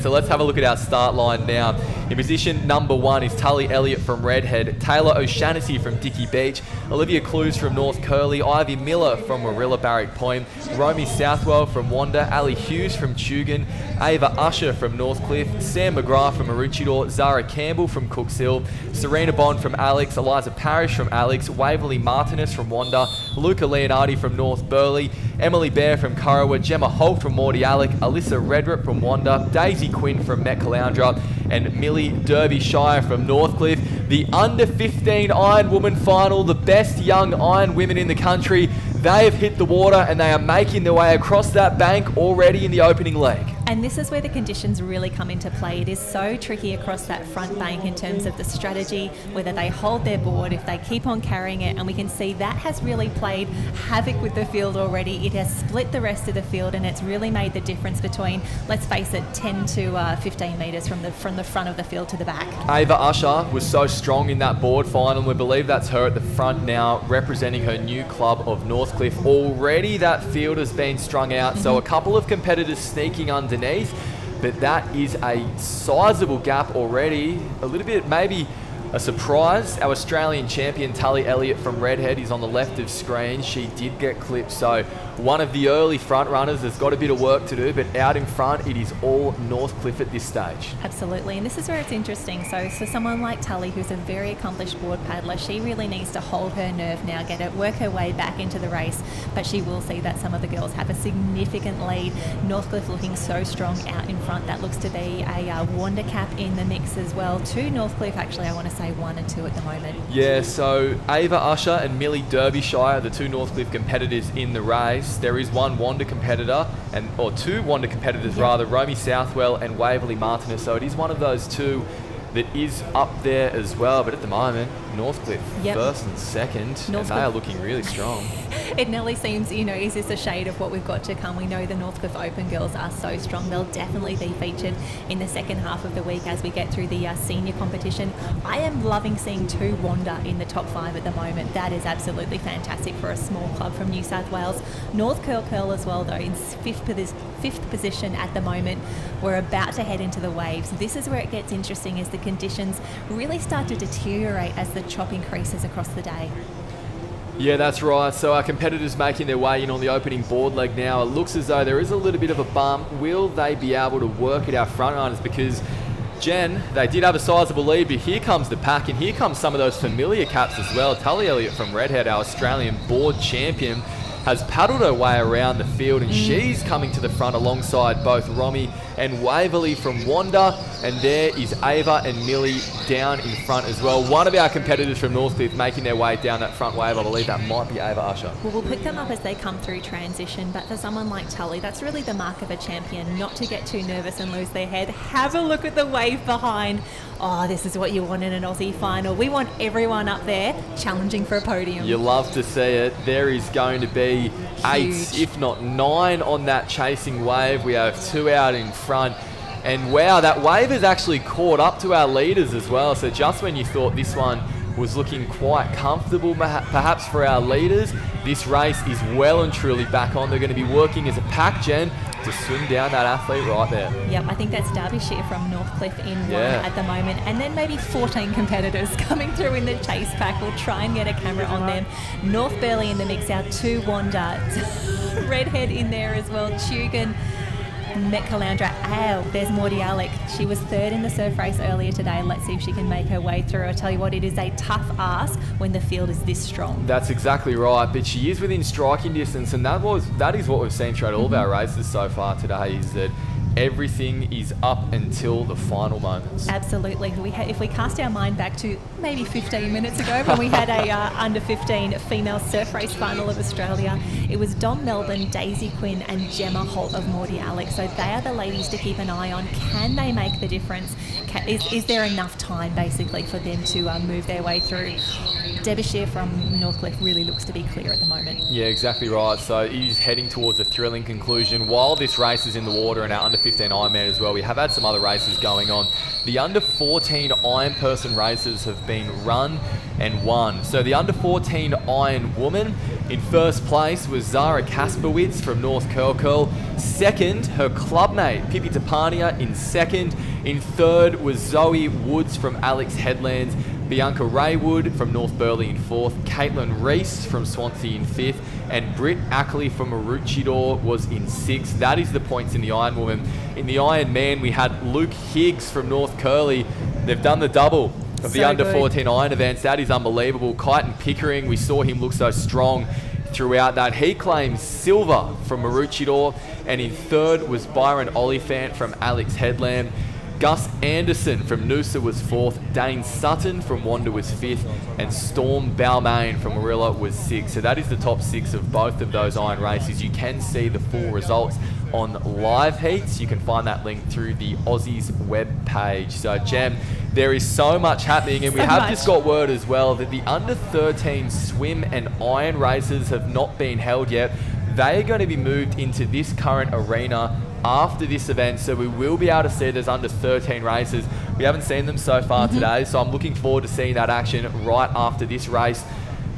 So let's have a look at our start line now. In position number 1 is Tully Elliott from Redhead, Taylor O'Shaughnessy from Dickey Beach, Olivia Clues from North Curly, Ivy Miller from Warilla Barrack Point, Romy Southwell from Wanda, Ali Hughes from Tugun, Ava Usher from Northcliffe, Sam McGrath from Maroochydore, Zara Campbell from Cooks Hill, Serena Bond from Alex, Eliza Parrish from Alex, Waverley Martinez from Wanda, Luca Leonardi from North Burleigh, Emily Bear from Currawa, Gemma Holt from Mordy Alec, Alyssa Redrup from Wanda, Daisy Quinn from Met Caloundra, and Millie Derbyshire from Northcliffe. The under 15 Ironwoman Final, the best young Iron women in the country. They have hit the water and they are making their way across that bank already in the opening leg. And this is where the conditions really come into play. It is so tricky across that front bank in terms of the strategy, whether they hold their board, if they keep on carrying it, and we can see that has really played havoc with the field already. It has split the rest of the field and it's really made the difference between, let's face it, 10 to 15 metres from the front of the field to the back. Ava Usher was so strong in that board final, and we believe that's her at the front now, representing her new club of Northcliffe. Already that field has been strung out, so a couple of competitors sneaking underneath, but that is a sizable gap already. A little bit maybe a surprise. Our Australian champion Tully Elliott from Redhead is on the left of screen. She did get clipped, so one of the early front runners has got a bit of work to do, but out in front it is all Northcliffe at this stage. Absolutely, and this is where it's interesting. So for someone like Tully, who's a very accomplished board paddler, she really needs to hold her nerve now, work her way back into the race, but she will see that some of the girls have a significant lead. Northcliffe looking so strong out in front. That looks to be a Wanda cap in the mix as well. 2 Northcliffe, actually I want to say 1 and 2 at the moment. Yeah, so Ava Usher and Millie Derbyshire, the 2 Northcliffe competitors in the race. There is 1 Wanda competitor, or 2 Wanda competitors rather, Romy Southwell and Waverley Martinez. So it is one of those 2 that is up there as well. But at the moment, Northcliffe first and second, and they are looking really strong. It nearly seems, is this a shade of what we've got to come? We know the Northcliffe Open girls are so strong. They'll definitely be featured in the second half of the week as we get through the senior competition. I am loving seeing 2 Wanda in the top 5 at the moment. That is absolutely fantastic for a small club from New South Wales. North Curl as well, though, in fifth position at the moment. We're about to head into the waves. This is where it gets interesting as the conditions really start to deteriorate as the chop increases across the day. Yeah, that's right. So our competitors making their way in on the opening board leg now. It looks as though there is a little bit of a bump. Will they be able to work at our front runners? Because, Jen, they did have a sizable lead, but here comes the pack, and here comes some of those familiar caps as well. Tully Elliott from Redhead, our Australian board champion, has paddled her way around the field, and she's coming to the front alongside both Romy and Waverley from Wanda, and there is Ava and Millie down in front as well. One of our competitors from Northcliffe making their way down that front wave. I believe that might be Ava Usher. Well, we'll pick them up as they come through transition, but for someone like Tully, that's really the mark of a champion, not to get too nervous and lose their head. Have a look at the wave behind. Oh, this is what you want in an Aussie final. We want everyone up there challenging for a podium. You love to see it. There is going to be 8, if not 9 on that chasing wave. We have 2 out in front. And wow, that wave has actually caught up to our leaders as well. So just when you thought this one was looking quite comfortable perhaps for our leaders, this race is well and truly back on. They're going to be working as a pack, Jen, to swim down that athlete right there. Yep, I think that's Derbyshire from Northcliffe in 1 at the moment, and then maybe 14 competitors coming through in the chase pack. We'll try and get a camera on them. North Burleigh in the mix, our 2 Wanda, Redhead in there as well, Tugun, Met Caloundra. There's Mordy Alec. She was 3rd in the surf race earlier today. Let's see if she can make her way through. I tell you what, it is a tough ask when the field is this strong. That's exactly right, but she is within striking distance, and that is what we've seen throughout all of our races so far today, is that everything is up until the final moments. Absolutely. If we cast our mind back to maybe 15 minutes ago when we had a under 15 female surf race final of Australia, it was Dom Melbourne, Daisy Quinn and Gemma Holt of Mordy Alec. So they are the ladies to keep an eye on. Can they make the difference? Is there enough time basically for them to move their way through? Derbyshire from Northcliffe really looks to be clear at the moment. Yeah, exactly right. So he's heading towards a thrilling conclusion. While this race is in the water and our under-15 Ironman as well, we have had some other races going on. The under-14 Ironperson races have been run and won. So the under-14 Ironwoman in first place was Zara Kasperwitz from North Curl. Second, her clubmate Pippi Tapania in second. In third was Zoe Woods from Alex Headlands. Bianca Raywood from North Burleigh in fourth, Caitlin Reese from Swansea in fifth, and Britt Ackley from Maroochydore was in sixth. That is the points in the Ironwoman. In the Ironman, we had Luke Higgs from North Curleigh. They've done the double of the under-14 Iron events. That is unbelievable. Kyton Pickering, we saw him look so strong throughout that. He claims silver from Maroochydore, and in third was Byron Oliphant from Alex Headland. Gus Anderson from Noosa was fourth, Dane Sutton from Wanda was fifth, and Storm Balmain from Warilla was sixth. So that is the top six of both of those iron races. You can see the full results on live heats. You can find that link through the Aussies web page. So Jem, there is so much happening, and we have just got word as well that the under-13 swim and iron races have not been held yet. They are going to be moved into this current arena after this event, so we will be able to see those under 13 races. We haven't seen them so far today, so I'm looking forward to seeing that action right after this race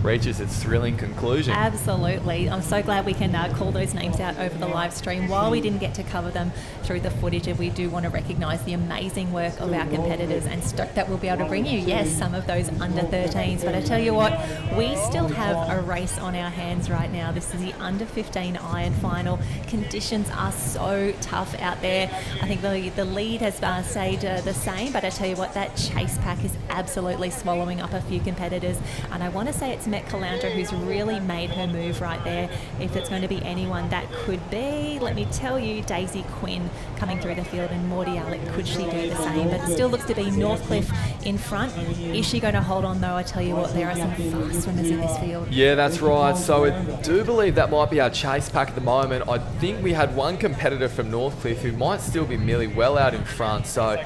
reaches its thrilling conclusion. Absolutely. I'm so glad we can call those names out over the live stream. While we didn't get to cover them through the footage, we do want to recognise the amazing work of our competitors, and stoked that we'll be able to bring you, yes, some of those under 13s. But I tell you what, we still have a race on our hands right now. This is the under 15 Iron Final. Conditions are so tough out there. I think the lead has stayed the same, but I tell you what, that chase pack is absolutely swallowing up a few competitors, and I want to say it's Met Calandra who's really made her move right there. If it's going to be anyone, that could be, let me tell you, Daisy Quinn coming through the field, and Maudie Alec, could she do the same? But it still looks to be Northcliffe in front. Is she going to hold on though? I tell you what, there are some fast swimmers in this field. Yeah, that's right. So I do believe that might be our chase pack at the moment. I think we had one competitor from Northcliffe who might still be merely well out in front. So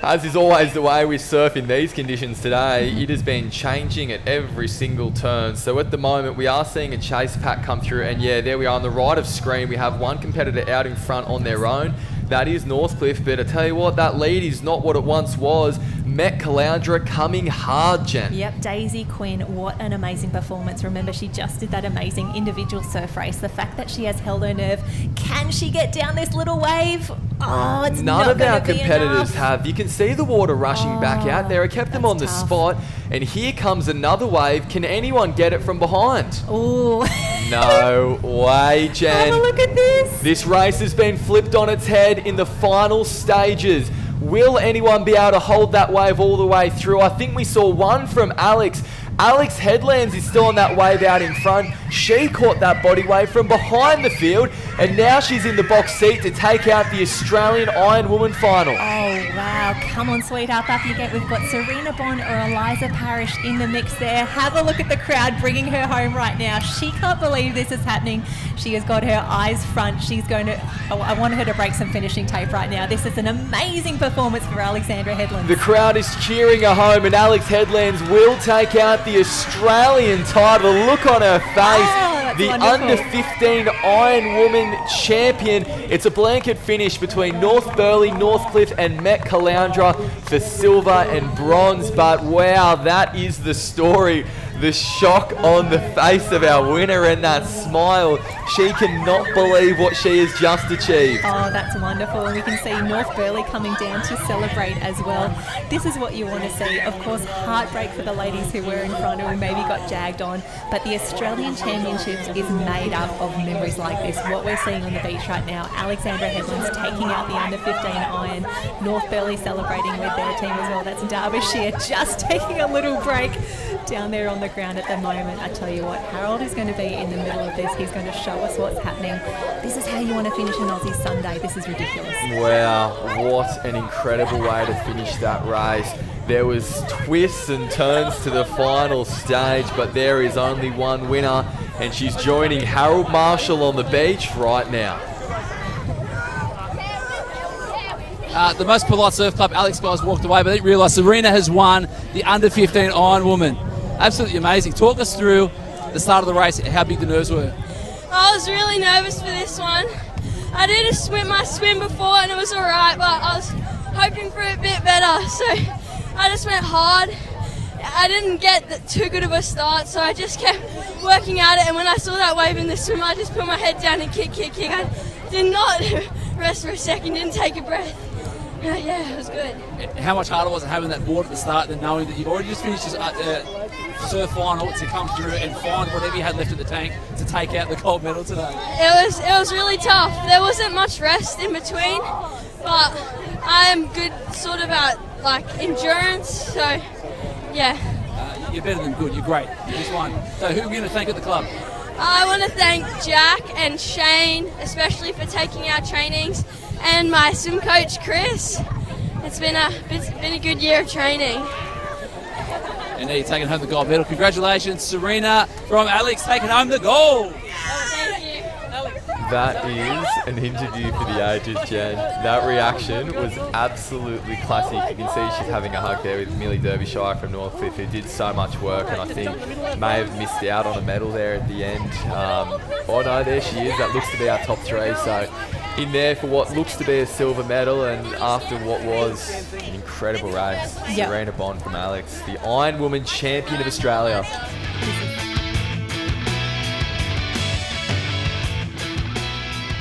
as is always the way we surf in these conditions today, it has been changing at every single turn. So at the moment, we are seeing a chase pack come through, and yeah, there we are on the right of screen. We have one competitor out in front on their own. That is Northcliffe, but I tell you what, that lead is not what it once was. Met Calandra coming hard, Jen. Yep, Daisy Quinn, what an amazing performance. Remember, she just did that amazing individual surf race. The fact that she has held her nerve, can she get down this little wave? Oh, it's none not of our competitors enough. have. You can see the water rushing back out there. It kept them on the tough. spot, and here comes another wave. Can anyone get it from behind? Oh, No way, Jen. have a look at this. This race has been flipped on its head in the final stages. Will anyone be able to hold that wave all the way through? I think we saw one from Alex. Alex Headlands is still on that wave out in front. She caught that body wave from behind the field, and now she's in the box seat to take out the Australian Ironwoman Final. Oh, wow. Come on, sweetheart. Up you get. We've got Serena Bond or Eliza Parrish in the mix there. Have a look at the crowd bringing her home right now. She can't believe this is happening. She has got her eyes front. She's going to... Oh, I want her to break some finishing tape right now. This is an amazing performance for Alexandra Headlands. The crowd is cheering her home, and Alex Headlands will take out the Australian title. The look on her face, the wonderful. under-15 Ironwoman champion. It's a blanket finish between North Burleigh, Northcliffe and Met Calandra for silver and bronze. But wow, that is the story. The shock on the face of our winner and that smile. She cannot believe what she has just achieved. Oh, that's wonderful. And we can see North Burleigh coming down to celebrate as well. This is what you want to see. Of course, heartbreak for the ladies who were in front who maybe got jagged on. But the Australian Championships is made up of memories like this. What we're seeing on the beach right now, Alexandra Headlands taking out the under-15 iron. North Burleigh celebrating with their team as well. That's Derbyshire just taking a little break down there on the ground at the moment. I tell you what, Harold is going to be in the middle of this. He's going to show us what's happening. This is how you want to finish an Aussie Sunday. This is ridiculous. Wow, what an incredible way to finish that race. There was twists and turns to the final stage, but there is only one winner, and she's joining Harold Marshall on the beach right now. The most polite surf club, Alex Guys, walked away, but I didn't realise Serena has won the under-15 Ironwoman. Absolutely amazing. Talk us through the start of the race, how big the nerves were. I was really nervous for this one. I did my swim before and it was alright, but I was hoping for a bit better, so I just went hard. I didn't get too good of a start, so I just kept working at it, and when I saw that wave in the swim, I just put my head down and kick. I did not rest for a second, didn't take a breath. Yeah, it was good. How much harder was it having that board at the start than knowing that you've already just finished the surf final to come through and find whatever you had left in the tank to take out the gold medal today? It was really tough. There wasn't much rest in between, but I am good sort of at endurance, so yeah. You're better than good. You're great. You just won. So who are we going to thank at the club? I want to thank Jack and Shane, especially for taking our trainings, and my swim coach Chris. It's been a good year of training. And there you're taking home the gold medal. Congratulations, Serena from Alex, taking home the gold. Thank you. That is an interview for the ages, Jen. That reaction was absolutely classic. You can see she's having a hug there with Millie Derbyshire from Northcliffe, who did so much work and I think may have missed out on a medal there at the end. Oh no, there she is. That looks to be our top three. So in there for what looks to be a silver medal, and after what was an incredible race, Yep. Serena Bond from Alex, the Ironwoman champion of Australia. This is